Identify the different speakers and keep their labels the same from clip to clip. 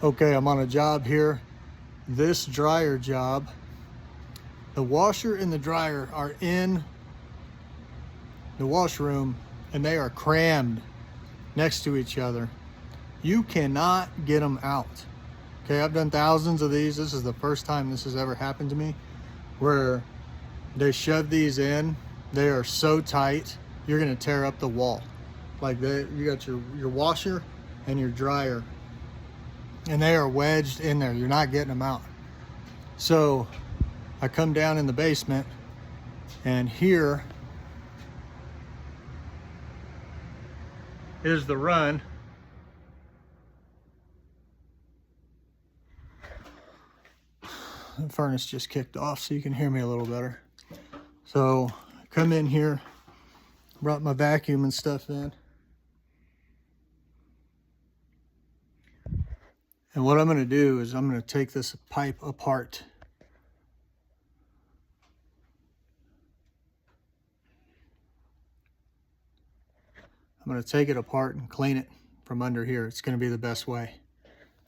Speaker 1: Okay, I'm on a job here. This dryer job, the washer and the dryer are in the washroom and they are crammed next to each other. You cannot get them out. Okay, I've done thousands of these. This is the first time this has ever happened to me, where they shove these in. They are so tight, you're gonna tear up the wall. Like you got your washer and your dryer, and they are wedged in there. You're not getting them out. So I come down in the basement, and here is the run. The furnace just kicked off, so you can hear me a little better. So I come in here, brought my vacuum and stuff in. And what I'm going to do is I'm going to take this pipe apart. I'm going to take it apart and clean it from under here. It's going to be the best way.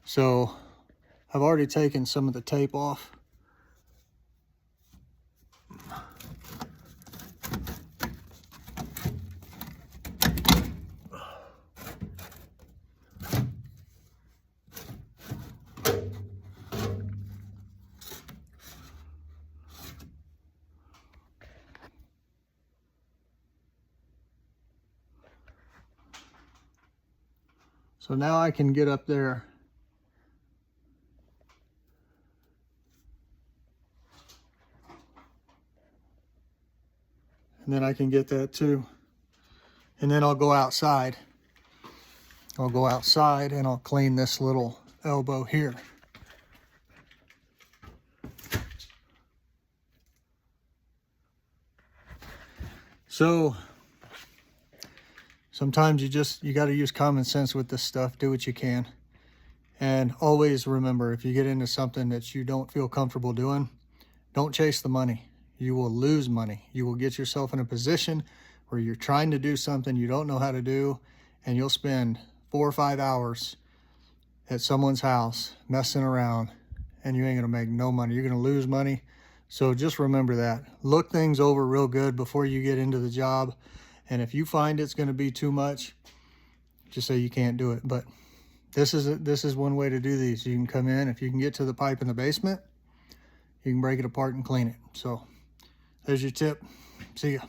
Speaker 1: So I've already taken some of the tape off. So now I can get up there and then I can get that too. And then I'll go outside. I'll go outside and I'll clean this little elbow here. So sometimes you got to use common sense with this stuff. Do what you can. And always remember, if you get into something that you don't feel comfortable doing, don't chase the money. You will lose money. You will get yourself in a position where you're trying to do something you don't know how to do, and you'll spend 4 or 5 hours at someone's house messing around, and you ain't gonna make no money. You're gonna lose money. So just remember that. Look things over real good before you get into the job. And if you find it's gonna be too much, just say you can't do it. But this is one way to do these. You can come in, if you can get to the pipe in the basement, you can break it apart and clean it. So there's your tip. See ya.